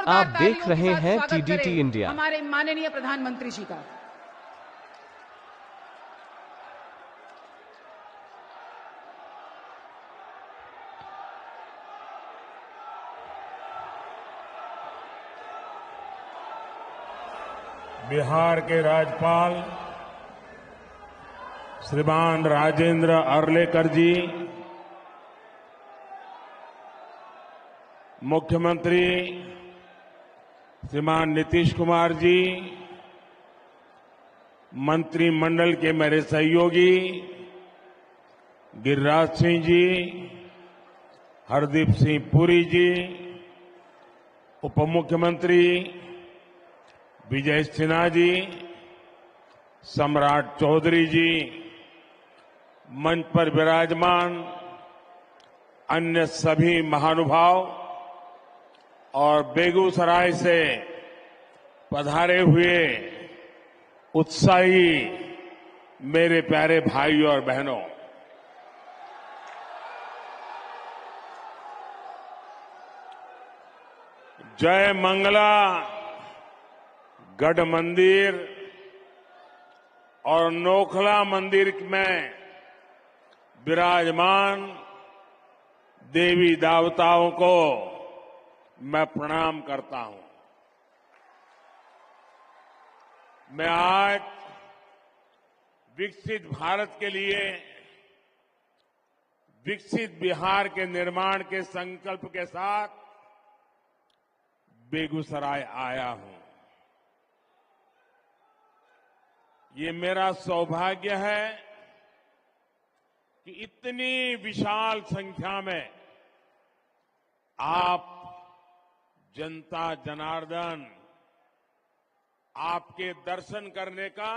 आप जोरदार देख तालियों के रहे साथ हैं स्वागत TDT करें इंडिया। हमारे माननीय प्रधानमंत्री जी का। बिहार के राज्यपाल श्रीमान राजेंद्र अर्लेकर जी, मुख्यमंत्री श्रीमान नीतीश कुमार जी, मंत्रिमंडल के मेरे सहयोगी गिरिराज सिंह जी, हरदीप सिंह पुरी जी, उप मुख्यमंत्री विजय सिन्हा जी, सम्राट चौधरी जी, मंच पर विराजमान अन्य सभी महानुभाव और बेगूसराय से पधारे हुए उत्साही मेरे प्यारे भाइयों और बहनों, जय मंगला गढ़ मंदिर और नोखला मंदिर में विराजमान देवी देवताओं को मैं प्रणाम करता हूं। मैं आज विकसित भारत के लिए विकसित बिहार के निर्माण के संकल्प के साथ बेगूसराय आया हूं। ये मेरा सौभाग्य है कि इतनी विशाल संख्या में आप जनता जनार्दन आपके दर्शन करने का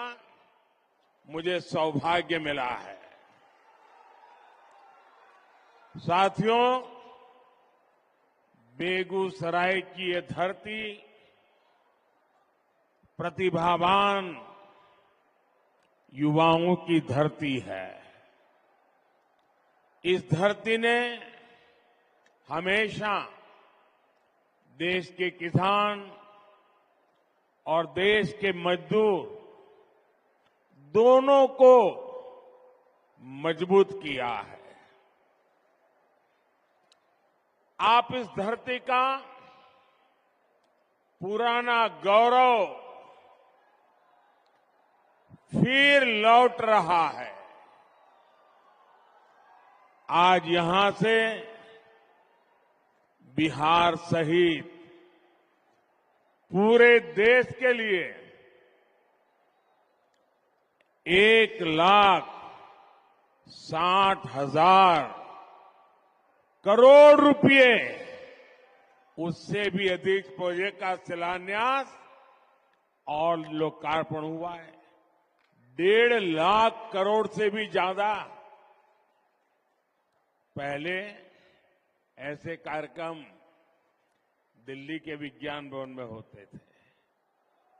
मुझे सौभाग्य मिला है। साथियों, बेगूसराय की ये धरती प्रतिभावान युवाओं की धरती है। इस धरती ने हमेशा देश के किसान और देश के मजदूर दोनों को मजबूत किया है। आप इस धरती का पुराना गौरव फिर लौट रहा है। आज यहां से बिहार सहित पूरे देश के लिए 1,60,000 करोड़ रुपए, उससे भी अधिक प्रोजेक्ट का शिलान्यास और लोकार्पण हुआ है। 1.5 लाख करोड़ से भी ज्यादा। पहले ऐसे कार्यक्रम दिल्ली के विज्ञान भवन में होते थे,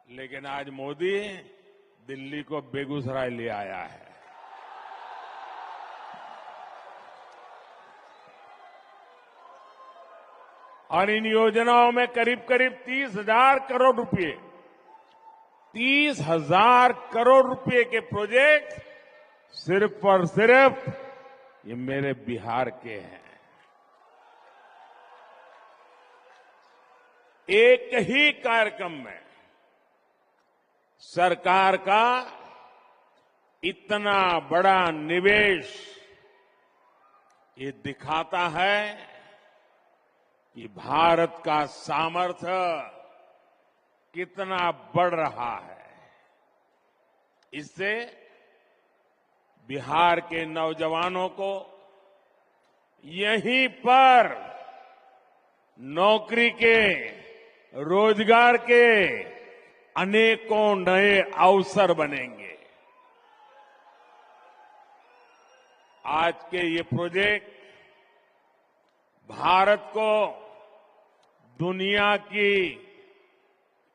लेकिन आज मोदी दिल्ली को बेगूसराय ले आया है। और इन योजनाओं में करीब करीब 30,000 करोड़ रुपए, 30,000 करोड़ रुपए के प्रोजेक्ट सिर्फ और सिर्फ ये मेरे बिहार के हैं। एक ही कार्यक्रम में सरकार का इतना बड़ा निवेश ये दिखाता है कि भारत का सामर्थ्य कितना बढ़ रहा है। इससे बिहार के नौजवानों को यहीं पर नौकरी के, रोजगार के अनेकों नए अवसर बनेंगे। आज के ये प्रोजेक्ट भारत को दुनिया की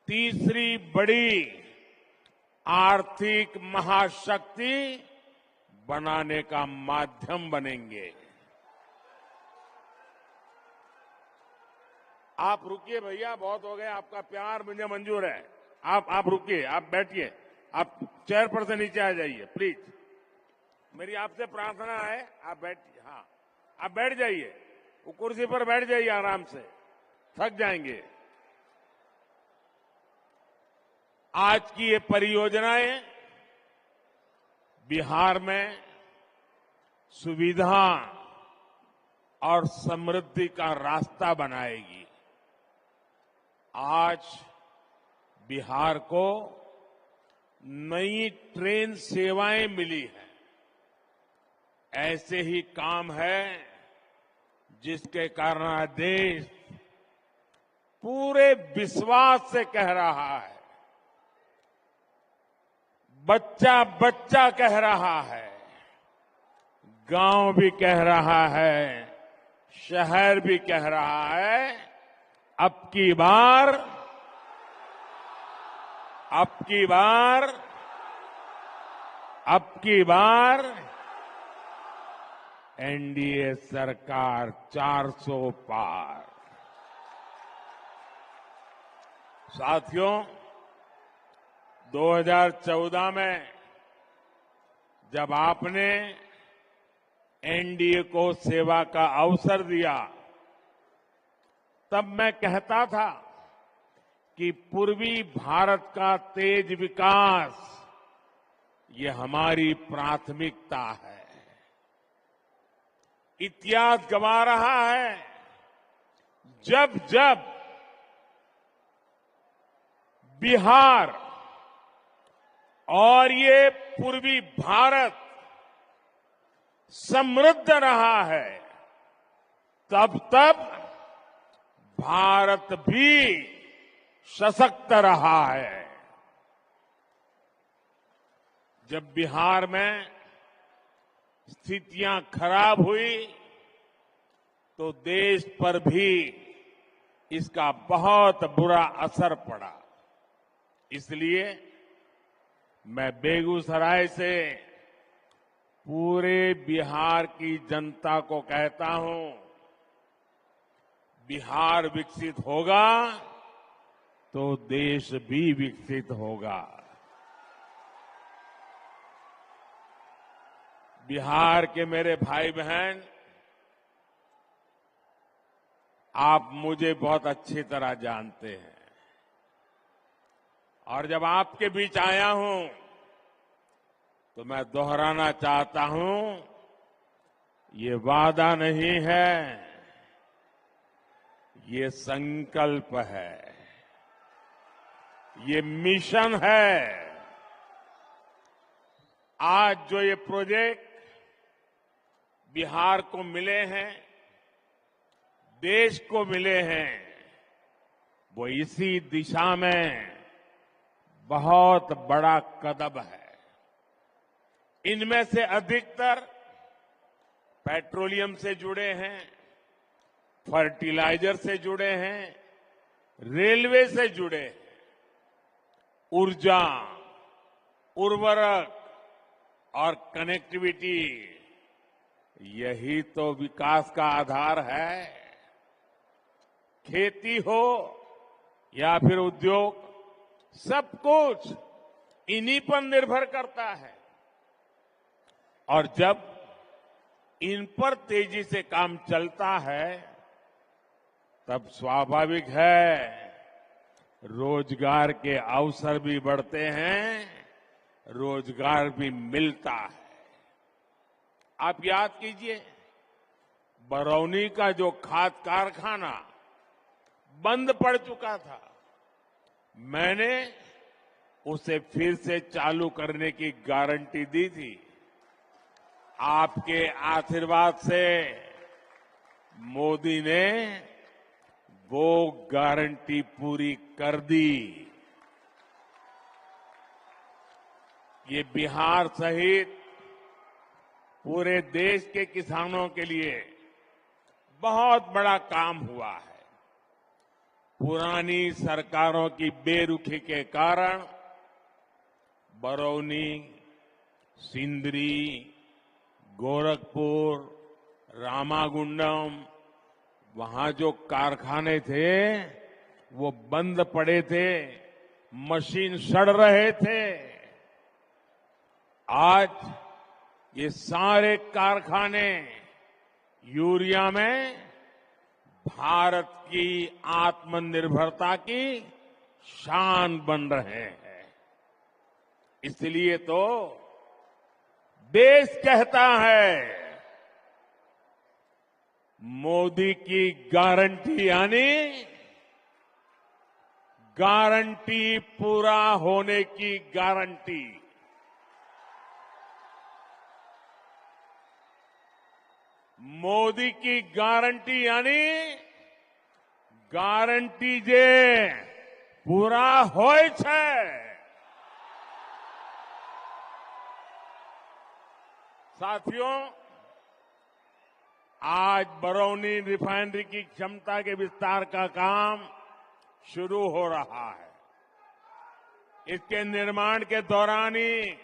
तीसरी बड़ी आर्थिक महाशक्ति बनाने का माध्यम बनेंगे। आप रुकिए भैया, बहुत हो गए, आपका प्यार मुझे मंजूर है। आप रुकिए, आप बैठिए, आप चेयर पर से नीचे आ जाइए प्लीज। मेरी आपसे प्रार्थना है, आप बैठिए। हाँ, आप बैठ जाइए, वो कुर्सी पर बैठ जाइए आराम से, थक जाएंगे। आज की ये परियोजनाएं बिहार में सुविधा और समृद्धि का रास्ता बनाएगी। आज बिहार को नई ट्रेन सेवाएं मिली हैं। ऐसे ही काम है जिसके कारण आज देश पूरे विश्वास से कह रहा है, बच्चा बच्चा कह रहा है, गांव भी कह रहा है, शहर भी कह रहा है, अब की बार एनडीए सरकार 400 पार। साथियों, 2014 में जब आपने एनडीए को सेवा का अवसर दिया, तब मैं कहता था कि पूर्वी भारत का तेज विकास ये हमारी प्राथमिकता है। इतिहास गवा रहा है, जब जब बिहार और ये पूर्वी भारत समृद्ध रहा है, तब तब भारत भी सशक्त रहा है। जब बिहार में स्थितियां खराब हुई तो देश पर भी इसका बहुत बुरा असर पड़ा। इसलिए मैं बेगूसराय से पूरे बिहार की जनता को कहता हूं, बिहार विकसित होगा तो देश भी विकसित होगा। बिहार के मेरे भाई बहन, आप मुझे बहुत अच्छी तरह जानते हैं, और जब आपके बीच आया हूं तो मैं दोहराना चाहता हूं, ये वादा नहीं है, ये संकल्प है, ये मिशन है। आज जो ये प्रोजेक्ट बिहार को मिले हैं, देश को मिले हैं, वो इसी दिशा में बहुत बड़ा कदम है। इनमें से अधिकतर पेट्रोलियम से जुड़े हैं, फर्टिलाइजर से जुड़े हैं, रेलवे से जुड़े हैं, ऊर्जा, उर्वरक और कनेक्टिविटी, यही तो विकास का आधार है। खेती हो या फिर उद्योग, सब कुछ इन्हीं पर निर्भर करता है। और जब इन पर तेजी से काम चलता है, तब स्वाभाविक है रोजगार के अवसर भी बढ़ते हैं, रोजगार भी मिलता है। आप याद कीजिए, बरौनी का जो खाद कारखाना बंद पड़ चुका था, मैंने उसे फिर से चालू करने की गारंटी दी थी। आपके आशीर्वाद से मोदी ने वो गारंटी पूरी कर दी। ये बिहार सहित पूरे देश के किसानों के लिए बहुत बड़ा काम हुआ है। पुरानी सरकारों की बेरुखी के कारण बरौनी, सिंदरी, गोरखपुर, रामागुंडम, वहां जो कारखाने थे वो बंद पड़े थे, मशीन सड़ रहे थे। आज ये सारे कारखाने यूरिया में भारत की आत्मनिर्भरता की शान बन रहे हैं। इसलिए तो देश कहता है मोदी की गारंटी यानी गारंटी पूरा होने की गारंटी। मोदी की गारंटी यानी गारंटी जे पूरा होय छे। साथियों, आज बरौनी रिफाइनरी की क्षमता के विस्तार का काम शुरू हो रहा है। इसके निर्माण के दौरान ही